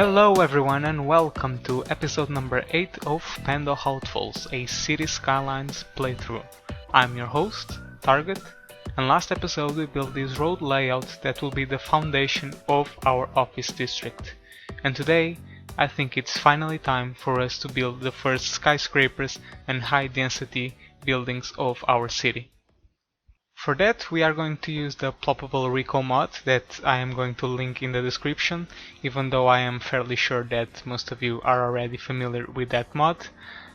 Hello everyone and welcome to episode number 8 of Pando Outfalls, a City Skylines playthrough. I'm your host, Target, and last episode we built this road layout that will be the foundation of our office district. And today I think it's finally time for us to build the first skyscrapers and high density buildings of our city. For that we are going to use the Ploppable RICO mod that I am going to link in the description, even though I am fairly sure that most of you are already familiar with that mod.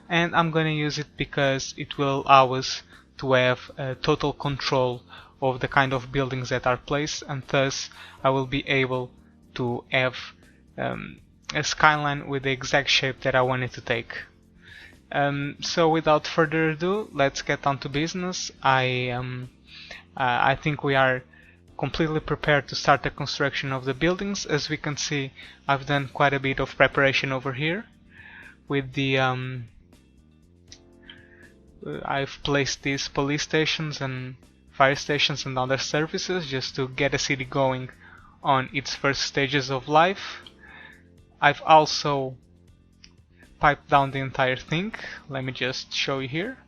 And I'm going to use it because it will allow us to have total control of the kind of buildings that are placed, and thus I will be able to have a skyline with the exact shape that I want it to take. So without further ado, let's get on to business. I think we are completely prepared to start the construction of the buildings. As we can see, I've done quite a bit of preparation over here. With the I've placed these police stations and fire stations and other services just to get a city going on its first stages of life. I've also piped down the entire thing. Let me just show you here.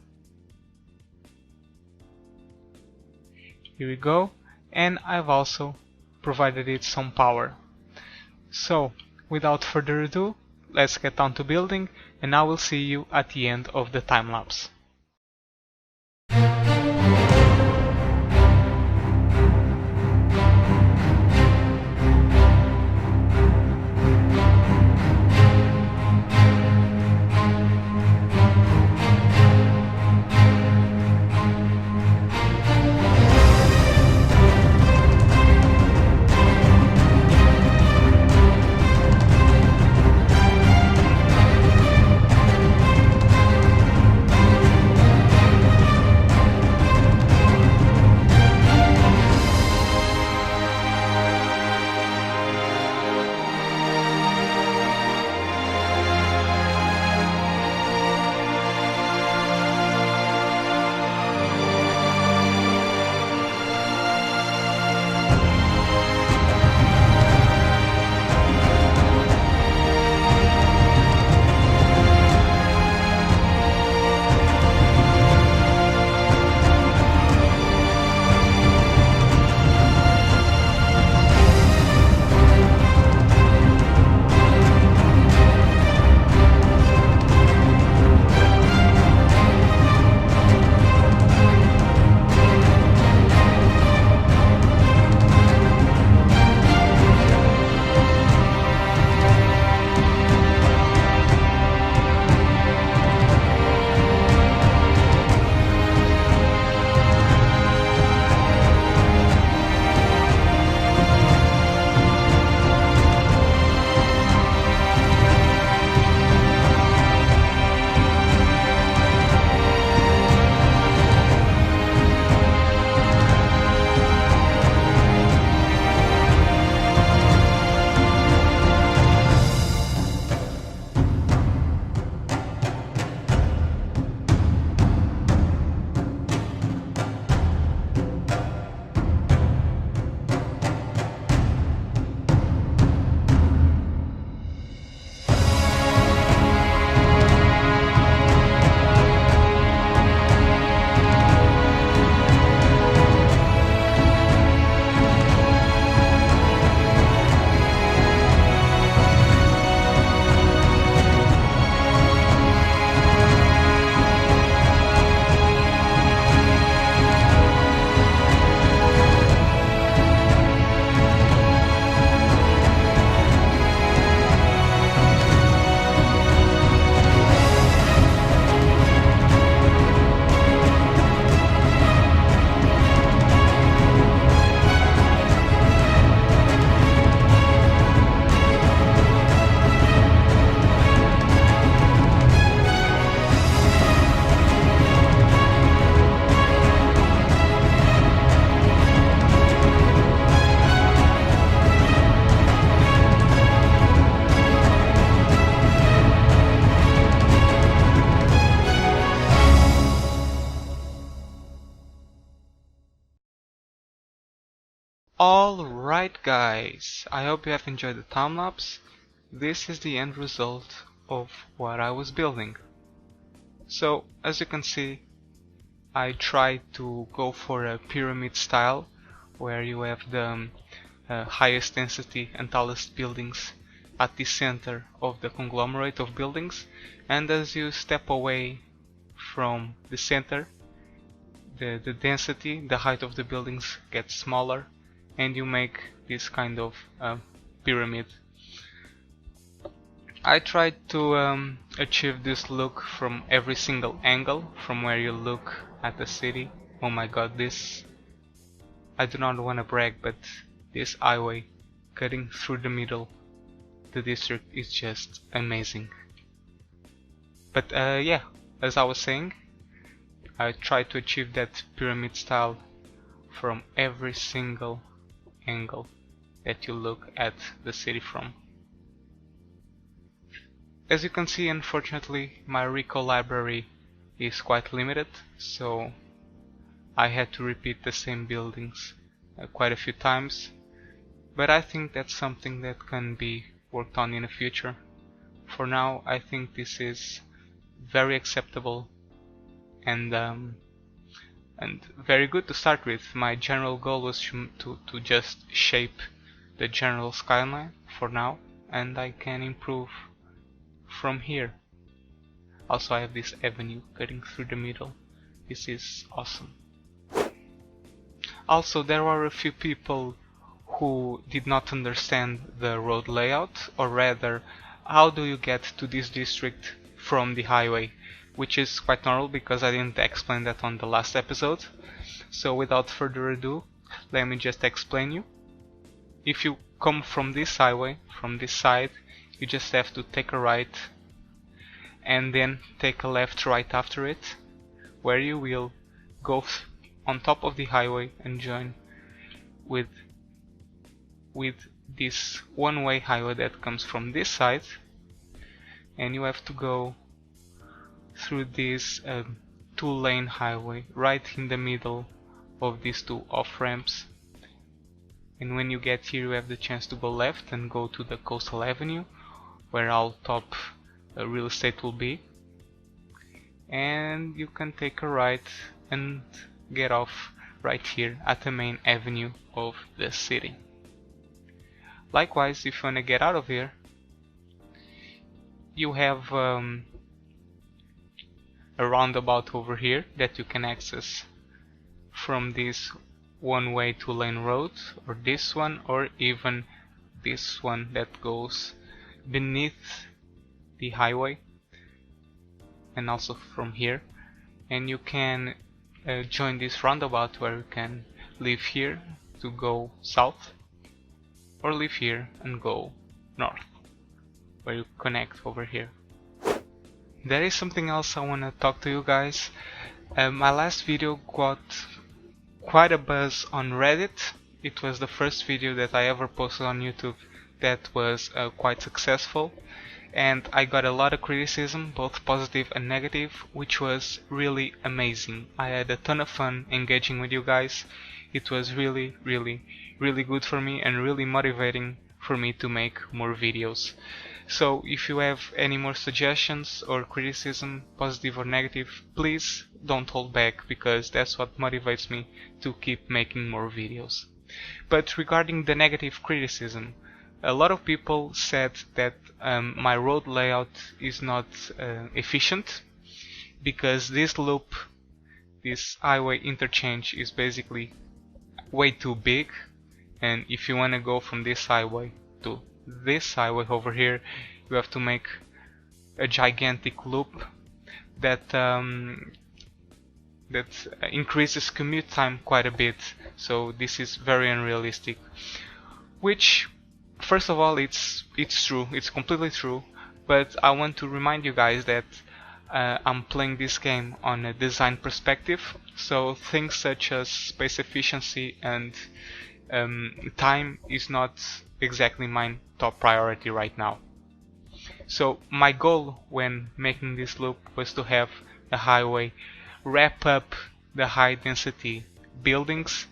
Here we go, and I've also provided it some power. So, without further ado, let's get on to building, and I will see you at the end of the time lapse. Alright guys, I hope you have enjoyed the time lapse. this is the end result of what I was building. So as you can see, I tried to go for a pyramid style where you have the highest density and tallest buildings at the center of the conglomerate of buildings, and as you step away from the center, the density, the height of the buildings gets smaller, and you make this kind of pyramid. I tried to achieve this look from every single angle from where you look at the city. Oh my god, this, I do not want to brag, but this highway cutting through the middle, the district, is just amazing. But yeah, as I was saying, I tried to achieve that pyramid style from every single angle that you look at the city from. As you can see, unfortunately, my RICO library is quite limited, so I had to repeat the same buildings quite a few times, but I think that's something that can be worked on in the future. For now, I think this is very acceptable and very good to start with. My general goal was to just shape the general skyline for now, and I can improve from here. Also, I have this avenue cutting through the middle. This is awesome. Also, there were a few people who did not understand the road layout, or rather, how do you get to this district from the highway, which is quite normal because I didn't explain that on the last episode. So without further ado, let me just explain you. If you come from this highway, from this side, you just have to take a right and then take a left right after it, where you will go on top of the highway and join with this one-way highway that comes from this side, and you have to go through this two-lane highway right in the middle of these two off-ramps. And when you get here, you have the chance to go left and go to the coastal avenue, where all top real estate will be, and you can take a right and get off right here at the main avenue of the city. Likewise, if you want to get out of here, you have a roundabout over here that you can access from this one-way two-lane road, or this one, or even this one that goes beneath the highway, and also from here. And you can join this roundabout where you can leave here to go south, or leave here and go north, where you connect over here. There is something else I want to talk to you guys. My last video got quite a buzz on Reddit. It was the first video that I ever posted on YouTube that was quite successful, and I got a lot of criticism, both positive and negative, which was really amazing. I had a ton of fun engaging with you guys. It was really good for me and really motivating for me to make more videos. So if you have any more suggestions or criticism, positive or negative, please don't hold back, because that's what motivates me to keep making more videos. But regarding the negative criticism, a lot of people said that my road layout is not efficient, because this loop, this highway interchange, is basically way too big, and if you want to go from this highway to this highway over here, you have to make a gigantic loop that increases commute time quite a bit. So this is very unrealistic, which, first of all, it's true, it's completely true, but I want to remind you guys that I'm playing this game on a design perspective, so things such as space efficiency and time is not exactly my top priority right now. So my goal when making this loop was to have a highway wrap up the high density buildings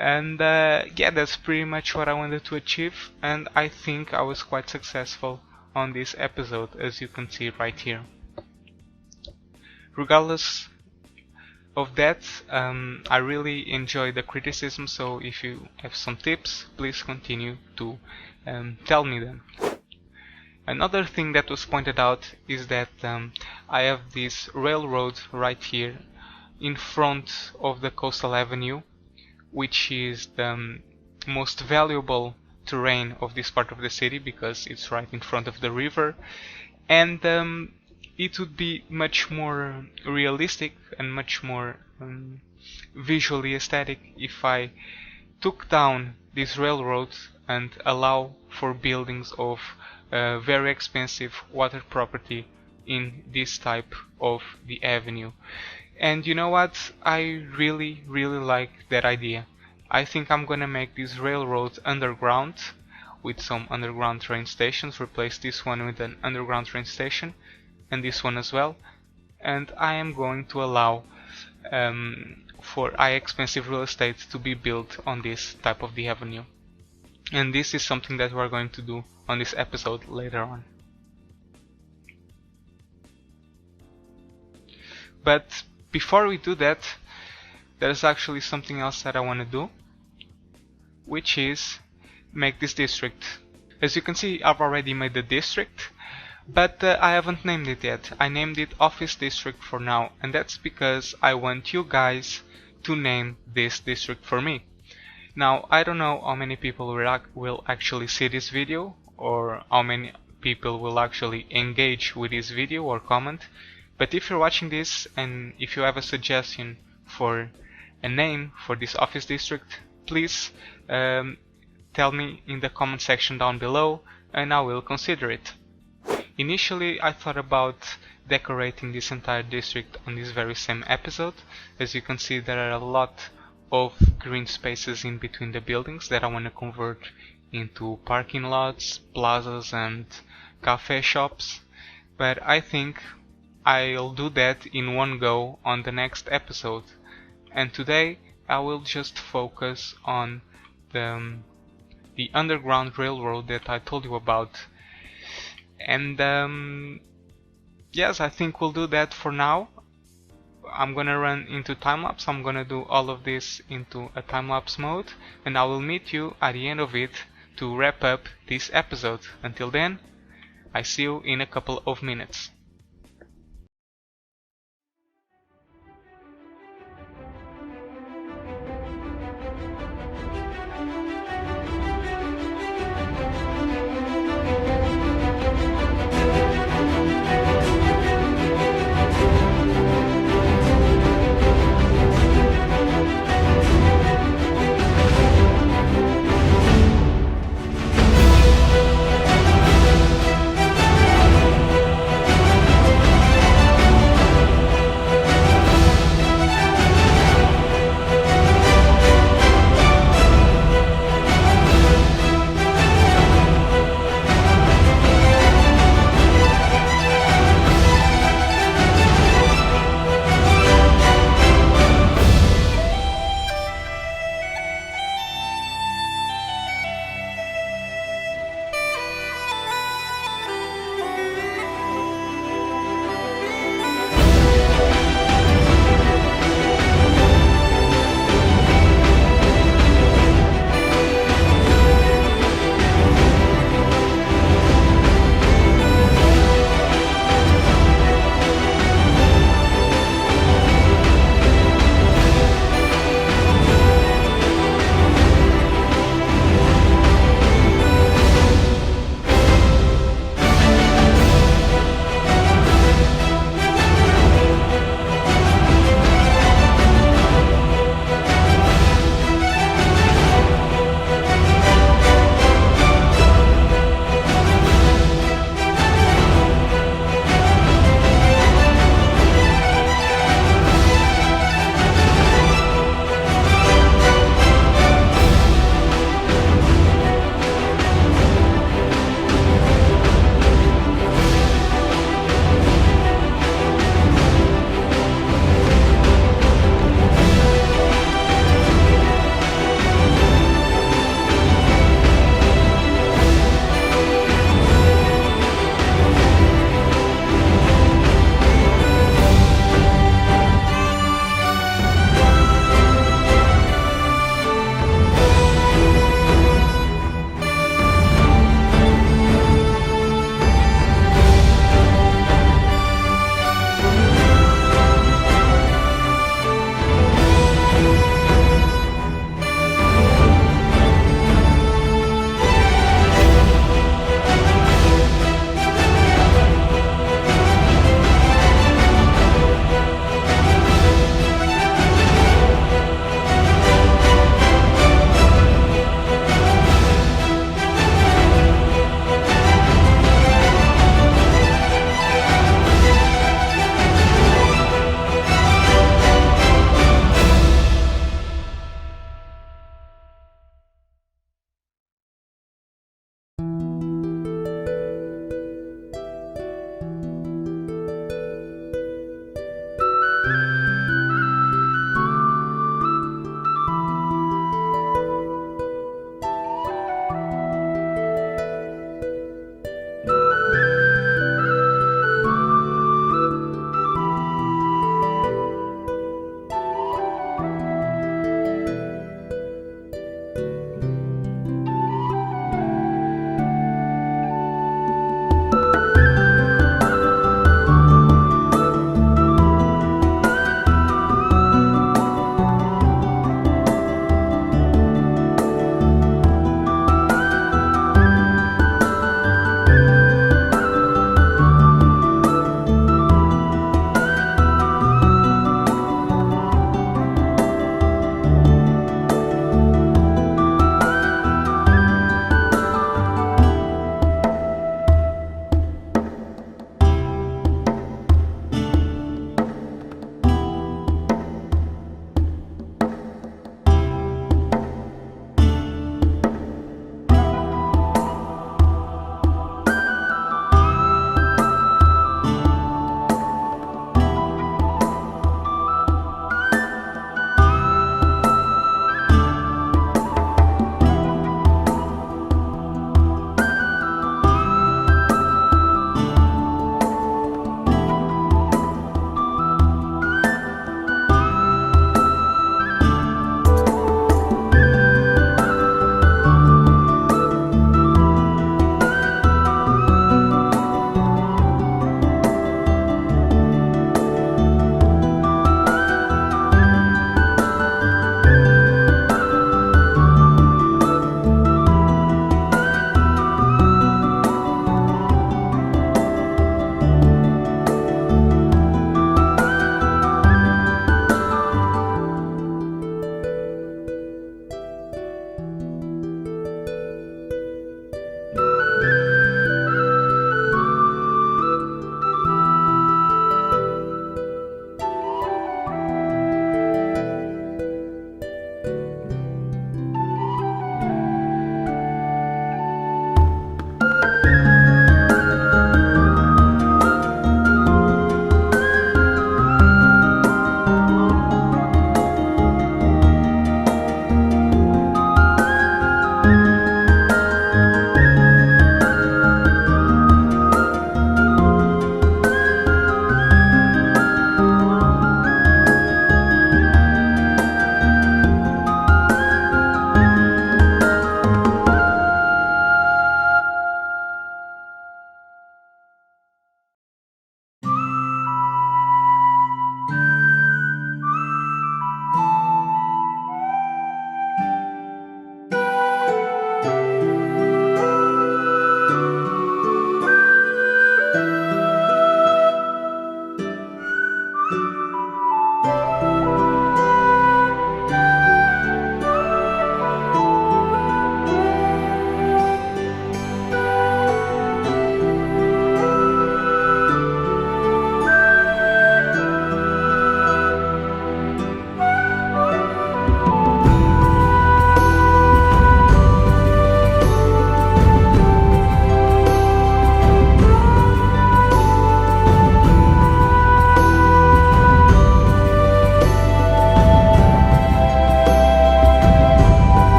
And yeah, that's pretty much what I wanted to achieve, and I think I was quite successful on this episode, as you can see right here. Regardless of that, I really enjoy the criticism, so if you have some tips, please continue to tell me them. Another thing that was pointed out is that I have this railroad right here in front of the coastal avenue, which is the most valuable terrain of this part of the city because it's right in front of the river, and it would be much more realistic and much more visually aesthetic if I took down this railroad and allow for buildings of very expensive water property in this type of the avenue. And you know what? I really like that idea. I think I'm gonna make this railroad underground with some underground train stations, replace this one with an underground train station and this one as well, and I am going to allow for high expensive real estate to be built on this type of the avenue. And this is something that we're going to do on this episode later on. But before we do that, there's actually something else that I want to do, which is make this district. As you can see, I've already made the district, but I haven't named it yet. I named it Office District for now, and that's because I want you guys to name this district for me. Now, I don't know how many people will actually see this video, or how many people will actually engage with this video or comment, but if you're watching this and if you have a suggestion for a name for this office district, please tell me in the comment section down below and I will consider it. Initially I thought about decorating this entire district on this very same episode. As you can see, there are a lot of green spaces in between the buildings that I want to convert into parking lots, plazas and cafe shops, but I think I'll do that in one go on the next episode, and today I will just focus on the underground railroad that I told you about. And yes, I think we'll do that for now. I'm gonna run into time-lapse. I'm gonna do all of this into a time-lapse mode, and I will meet you at the end of it to wrap up this episode. Until then, I see you in a couple of minutes.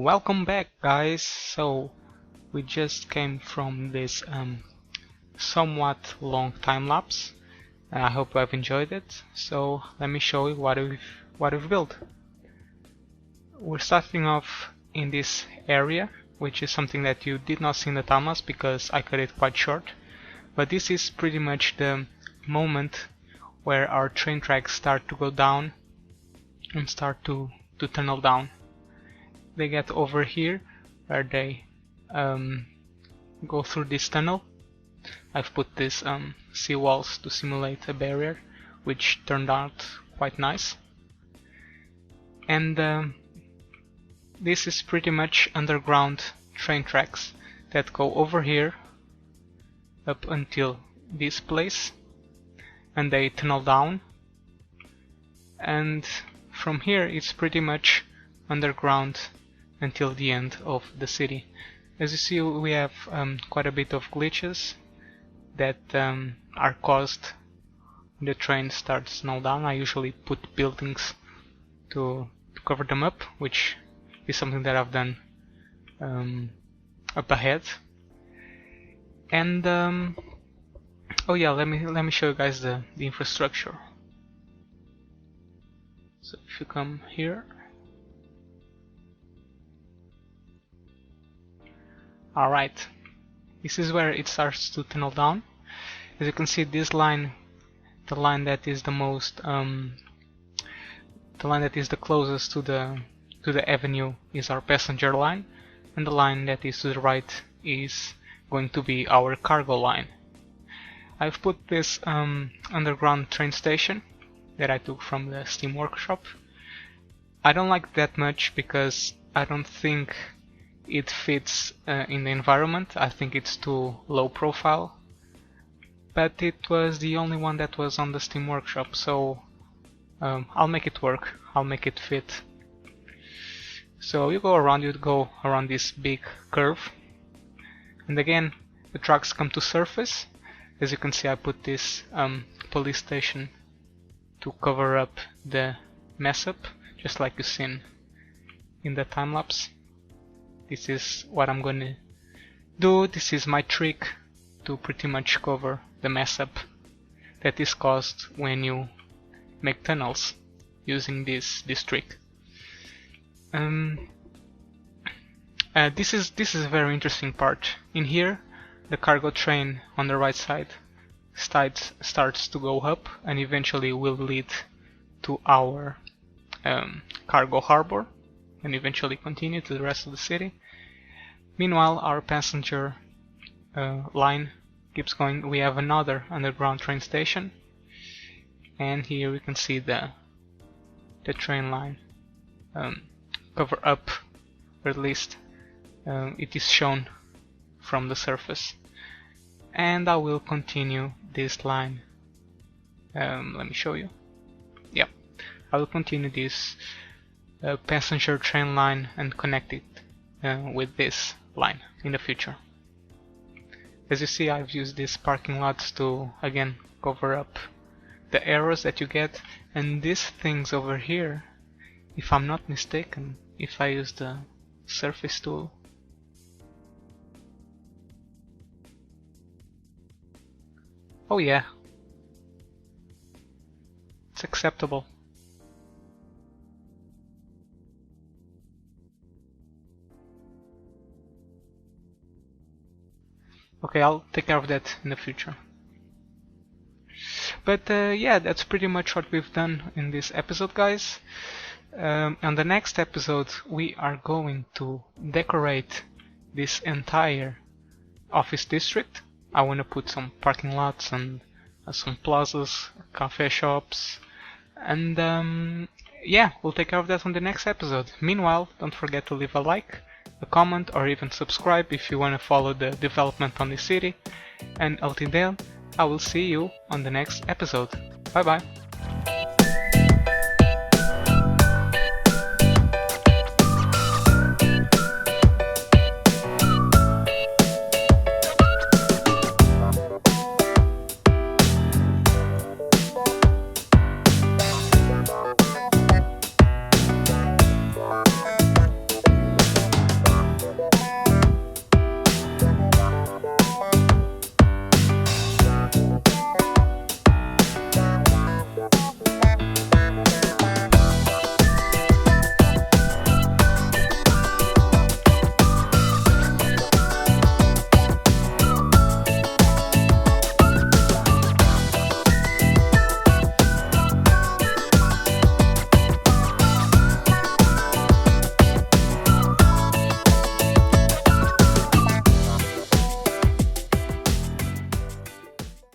Welcome back, guys. So we just came from this somewhat long time lapse, and I hope you have enjoyed it. So let me show you what we've built. We're starting off in this area, which is something that you did not see in the time lapse because I cut it quite short. But this is pretty much the moment where our train tracks start to go down and start to tunnel down. They get over here where they go through this tunnel. I've put these sea walls to simulate a barrier, which turned out quite nice. And this is pretty much underground train tracks that go over here up until this place, and they tunnel down, and from here it's pretty much underground until the end of the city. As you see, we have quite a bit of glitches that are caused when the train starts to tunnel down. I usually put buildings to cover them up, which is something that I've done up ahead. And oh yeah, let me show you guys the infrastructure. So if you come here, alright, this is where it starts to tunnel down. As you can see, this line, the line that is the most the line that is the closest to the avenue is our passenger line, and the line that is to the right is going to be our cargo line. I've put this underground train station that I took from the Steam workshop. I don't like that much because I don't think it fits in the environment. I think it's too low profile, but it was the only one that was on the Steam workshop, so I'll make it work. I'll make it fit. So you go around this big curve, and again the trucks come to surface. As you can see, I put this police station to cover up the mess up, just like you've seen in the time lapse. This is what I'm gonna do. This is my trick to pretty much cover the mess up that is caused when you make tunnels using this trick. This is a very interesting part. In here, the cargo train on the right side starts to go up and eventually will lead to our cargo harbor and eventually continue to the rest of the city. Meanwhile, our passenger line keeps going. We have another underground train station, and here we can see the train line cover up, or at least it is shown from the surface. And I will continue this line. Let me show you. Yep, I will continue this passenger train line and connect it with this line in the future. As you see, I've used these parking lots to again cover up the errors that you get, and these things over here, if I'm not mistaken, if I use the surface tool, oh yeah, it's acceptable. Okay, I'll take care of that in the future. But yeah, that's pretty much what we've done in this episode, guys. On the next episode, we are going to decorate this entire office district. I want to put some parking lots and some plazas, cafe shops, and yeah, we'll take care of that on the next episode. Meanwhile, don't forget to leave a like, a comment, or even subscribe if you want to follow the development on the city. And until then, I will see you on the next episode. Bye bye.